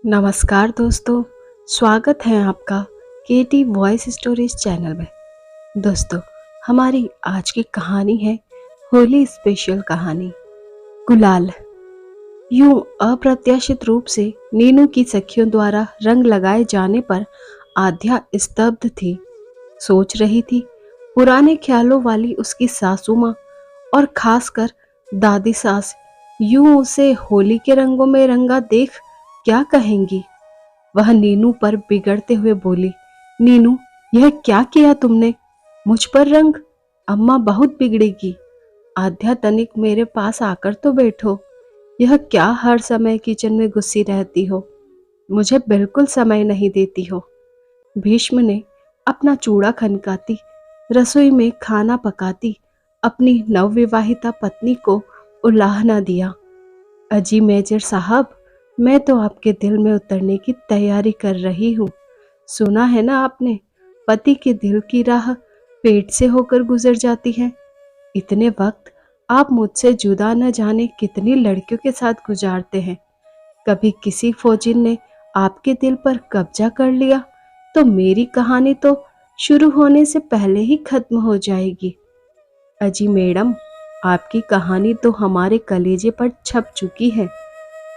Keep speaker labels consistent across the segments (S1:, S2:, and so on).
S1: नमस्कार दोस्तों, स्वागत है आपका केटी वॉइस स्टोरीज चैनल में। दोस्तों, हमारी आज की कहानी है होली स्पेशल कहानी गुलाल। यूं अप्रत्याशित रूप से नीनू की सखियों द्वारा रंग लगाए जाने पर आध्या स्तब्ध थी। सोच रही थी पुराने ख्यालों वाली उसकी सासू माँ और खासकर दादी सास यूं उसे होली के रंगों में रंगा देख क्या कहेंगी। वह नीनू पर बिगड़ते हुए बोली, नीनू, यह क्या किया तुमने? मुझ पर रंग? अम्मा बहुत बिगड़ेगी। आध्या, तनिक मेरे पास आकर तो बैठो। यह क्या हर समय किचन में घुसी रहती हो? मुझे बिल्कुल समय नहीं देती हो। भीष्म ने अपना चूड़ा खनकाती रसोई में खाना पकाती अपनी नवविवाहिता पत्नी को उलाहना दिया। अजी मेजर साहब, मैं तो आपके दिल में उतरने की तैयारी कर रही हूँ। सुना है ना आपने, पति के दिल की राह पेट से होकर गुजर जाती है। इतने वक्त आप मुझसे जुदा न जाने कितनी लड़कियों के साथ गुजारते हैं। कभी किसी फौजिन ने आपके दिल पर कब्जा कर लिया तो मेरी कहानी तो शुरू होने से पहले ही खत्म हो जाएगी। अजी मैडम, आपकी कहानी तो हमारे कलेजे पर छप चुकी है।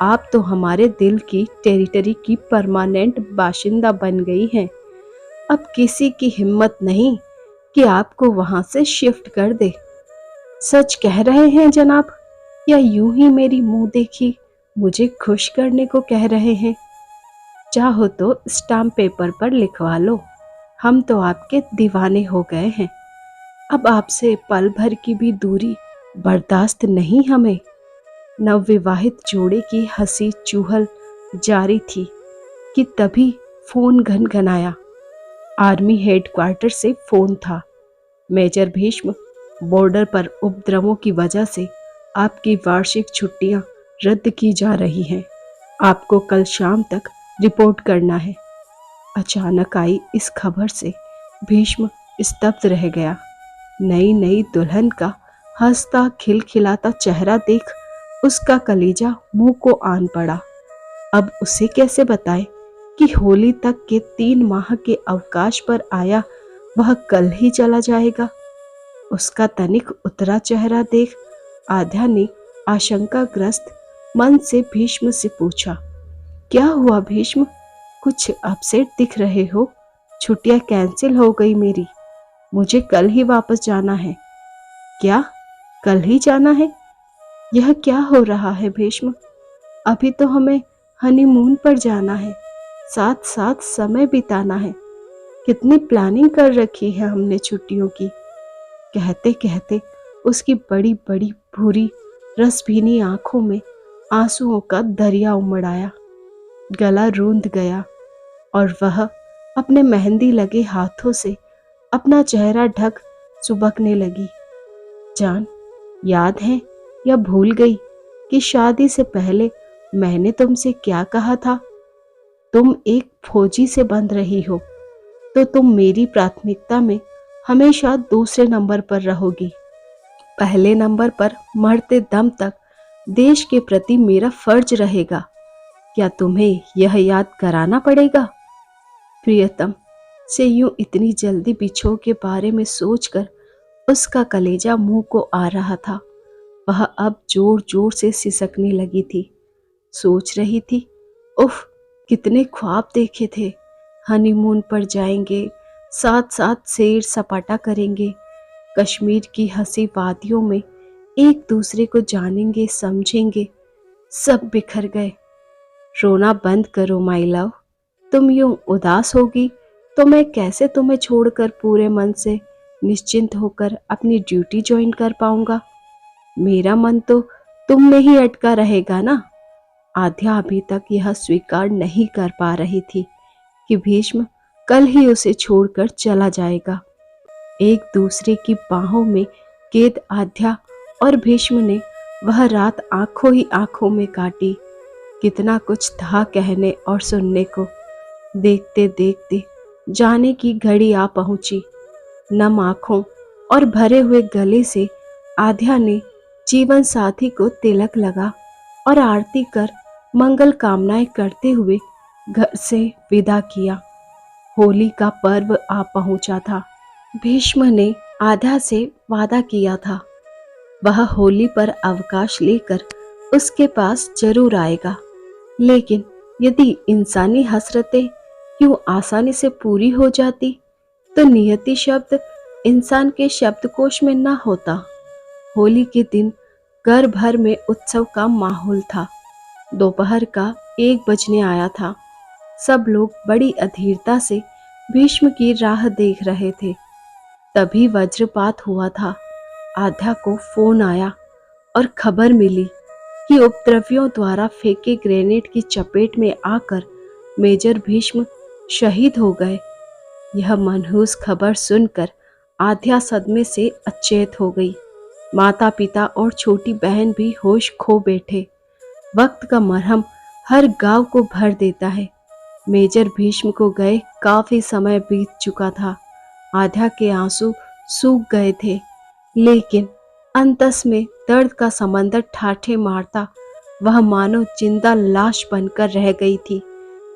S1: आप तो हमारे दिल की टेरिटरी की परमानेंट बाशिंदा बन गई हैं। अब किसी की हिम्मत नहीं कि आपको वहां से शिफ्ट कर दे। सच कह रहे हैं जनाब, या यूं ही मेरी मुंह देखी मुझे खुश करने को कह रहे हैं? चाहो तो स्टाम्प पेपर पर लिखवा लो, हम तो आपके दीवाने हो गए हैं। अब आपसे पल भर की भी दूरी बर्दाश्त नहीं हमें। नवविवाहित जोड़े की हंसी चूहल जारी थी कि तभी फोन घनघनाया। आर्मी हेडक्वार्टर से फोन था। मेजर भीष्म, बॉर्डर पर उपद्रवों की वजह से आपकी वार्षिक छुट्टियां रद्द की जा रही हैं। आपको कल शाम तक रिपोर्ट करना है। अचानक आई इस खबर से भीष्म स्तब्ध रह गया। नई नई दुल्हन का हंसता खिलखिलाता चेहरा देख उसका कलेजा मुंह को आन पड़ा। अब उसे कैसे बताए कि होली तक के 3 माह के अवकाश पर आया वह कल ही चला जाएगा। उसका तनिक उतरा चेहरा देख आध्या ने आशंकाग्रस्त मन से भीष्म से पूछा, क्या हुआ भीष्म? कुछ अपसेट दिख रहे हो। छुट्टियां कैंसिल हो गई मेरी। मुझे कल ही वापस जाना है। क्या कल ही जाना है? यह क्या हो रहा है भीष्म? अभी तो हमें हनीमून पर जाना है, साथ साथ समय बिताना है। कितनी प्लानिंग कर रखी है हमने छुट्टियों की। कहते कहते उसकी बड़ी बड़ी भूरी रसभीनी आंखों में आंसुओं का दरिया उमड़ आया। गला रूंध गया और वह अपने मेहंदी लगे हाथों से अपना चेहरा ढक सुबकने लगी। जान, याद है या भूल गई कि शादी से पहले मैंने तुमसे क्या कहा था? तुम एक फौजी से बंध रही हो तो तुम मेरी प्राथमिकता में हमेशा दूसरे नंबर पर रहोगी। पहले नंबर पर मरते दम तक देश के प्रति मेरा फर्ज रहेगा। क्या तुम्हें यह याद कराना पड़ेगा? प्रियतम से यूं इतनी जल्दी बिछोह के बारे में सोचकर उसका कलेजा मुंह को आ रहा था। वह अब जोर जोर से सिसकने लगी थी। सोच रही थी, उफ, कितने ख्वाब देखे थे। हनीमून पर जाएंगे, साथ साथ सैर सपाटा करेंगे, कश्मीर की हंसी वादियों में एक दूसरे को जानेंगे समझेंगे। सब बिखर गए। रोना बंद करो माय लव। तुम यूं उदास होगी तो मैं कैसे तुम्हें छोड़कर पूरे मन से निश्चिंत होकर अपनी ड्यूटी ज्वाइन कर पाऊंगा। मेरा मन तो तुम में ही अटका रहेगा ना। आध्या अभी तक यह स्वीकार नहीं कर पा रही थी कि भीष्म कल ही उसे छोड़कर चला जाएगा। एक दूसरे की बाहों में कैद आध्या और भीष्म ने वह रात आंखों ही आंखों में काटी। कितना कुछ था कहने और सुनने को। देखते देखते जाने की घड़ी आ पहुंची। नम आंखों और भरे हुए गले से आध्या ने जीवन साथी को तिलक लगा और आरती कर मंगल कामनाएं करते हुए घर से विदा किया। होली का पर्व आ पहुंचा था। भीष्म ने आध्या से वादा किया था, वह होली पर अवकाश लेकर उसके पास जरूर आएगा। लेकिन यदि इंसानी हसरतें यूं आसानी से पूरी हो जाती तो नियति शब्द इंसान के शब्दकोश में न होता। होली के दिन घर भर में उत्सव का माहौल था। दोपहर का 1 बजने आया था। सब लोग बड़ी अधीरता से भीष्म की राह देख रहे थे। तभी वज्रपात हुआ था। आध्या को फोन आया और खबर मिली कि उपद्रवियों द्वारा फेंके ग्रेनेड की चपेट में आकर मेजर भीष्म शहीद हो गए। यह मनहूस खबर सुनकर आध्या सदमे से अचेत हो गई। माता पिता और छोटी बहन भी होश खो बैठे। वक्त का मरहम हर गांव को भर देता है। मेजर भीष्म को गए काफी समय बीत चुका था। आध्या के आंसू सूख गए थे, लेकिन अंतस में दर्द का समंदर ठाठे मारता वह मानो जिंदा लाश बनकर रह गई थी।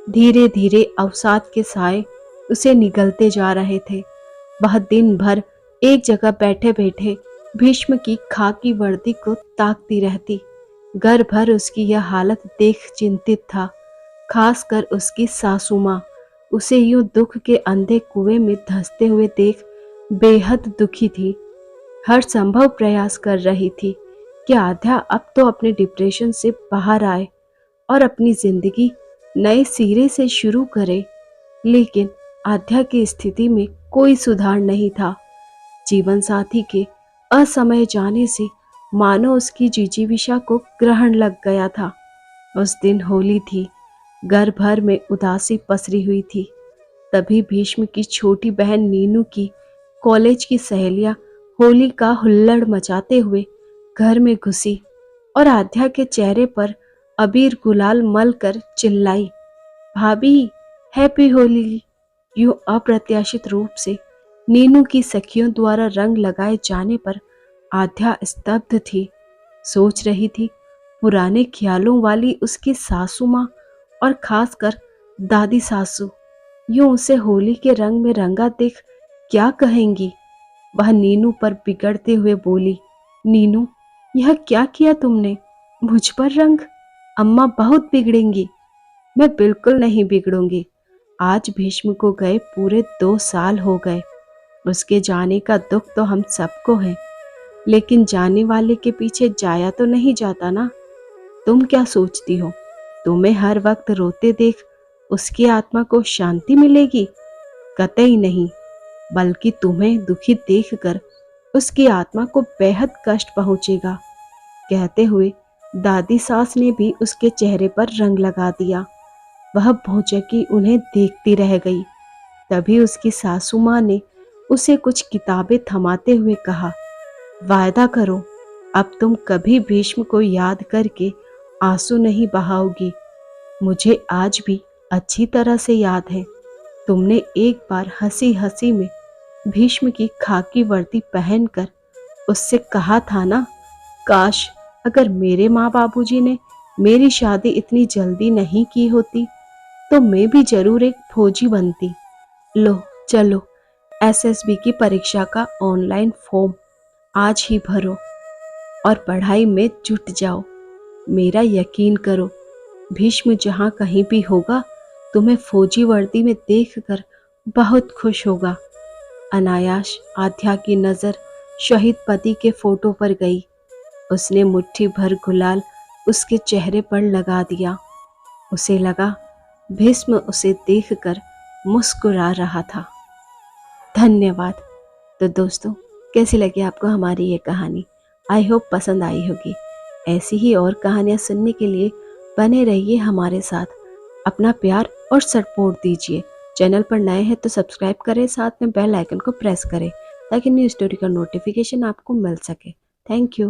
S1: धीरे धीरे अवसाद के साए उसे निगलते जा रहे थे। वह दिन भर एक जगह बैठे बैठे भीष्म की खाकी वर्दी को ताकती रहती। घर भर उसकी यह हालत देख चिंतित था, खासकर उसकी सासू माँ। उसे यूं दुख के अंधे कुएं में धंसते हुए देख बेहद दुखी थी। हर संभव प्रयास कर रही थी कि आध्या अब तो अपने डिप्रेशन से बाहर आए और अपनी जिंदगी नए सिरे से शुरू करे। लेकिन आध्या की स्थिति में कोई सुधार नहीं था। जीवन साथी के असमय जाने से मानो उसकी जिजीविषा को ग्रहण लग गया था। उस दिन होली थी। घर भर में उदासी पसरी हुई थी। तभी भीष्म की छोटी बहन नीनू की कॉलेज की सहेलियां होली का हुल्लड़ मचाते हुए घर में घुसी और आध्या के चेहरे पर अबीर गुलाल मल कर चिल्लाई, भाभी हैप्पी होली। यूं अप्रत्याशित रूप से नीनू की सखियों द्वारा रंग लगाए जाने पर आध्या स्तब्ध थी। सोच रही थी पुराने ख्यालों वाली उसकी सासू माँ और खासकर दादी सासू यूं उसे होली के रंग में रंगा देख क्या कहेंगी। वह नीनू पर बिगड़ते हुए बोली, नीनू यह क्या किया तुमने? मुझ पर रंग? अम्मा बहुत बिगड़ेंगी। मैं बिल्कुल नहीं बिगड़ूंगी। आज भीष्म को गए पूरे 2 साल हो गए। उसके जाने का दुख तो हम सबको है, लेकिन जाने वाले के पीछे जाया तो नहीं जाता ना। तुम क्या सोचती हो, तुम्हें हर वक्त रोते देख उसकी आत्मा को शांति मिलेगी? कतई नहीं, बल्कि तुम्हें दुखी देखकर उसकी आत्मा को बेहद कष्ट पहुंचेगा। कहते हुए दादी सास ने भी उसके चेहरे पर रंग लगा दिया। वह भौचक्की उन्हें देखती रह गई। तभी उसकी सासू माँ ने उसे कुछ किताबें थमाते हुए कहा, वायदा करो अब तुम कभी भीष्म को याद करके आंसू नहीं बहाओगी। मुझे आज भी अच्छी तरह से याद है, तुमने एक बार हंसी हंसी में भीष्म की खाकी वर्दी पहनकर उससे कहा था ना, काश अगर मेरे माँ बाबूजी ने मेरी शादी इतनी जल्दी नहीं की होती तो मैं भी जरूर एक फौजी बनती। लो चलो, एसएसबी की परीक्षा का ऑनलाइन फॉर्म आज ही भरो और पढ़ाई में जुट जाओ। मेरा यकीन करो, भीष्म जहाँ कहीं भी होगा तुम्हें फौजी वर्दी में देखकर बहुत खुश होगा। अनायास आध्या की नज़र शहीद पति के फोटो पर गई। उसने मुट्ठी भर गुलाल उसके चेहरे पर लगा दिया। उसे लगा भीष्म उसे देखकर मुस्कुरा रहा था। धन्यवाद। तो दोस्तों, कैसी लगी आपको हमारी ये कहानी? आई होप पसंद आई होगी। ऐसी ही और कहानियाँ सुनने के लिए बने रहिए हमारे साथ। अपना प्यार और सपोर्ट दीजिए। चैनल पर नए हैं तो सब्सक्राइब करें, साथ में बेल आइकन को प्रेस करें ताकि न्यू स्टोरी का नोटिफिकेशन आपको मिल सके। Thank you.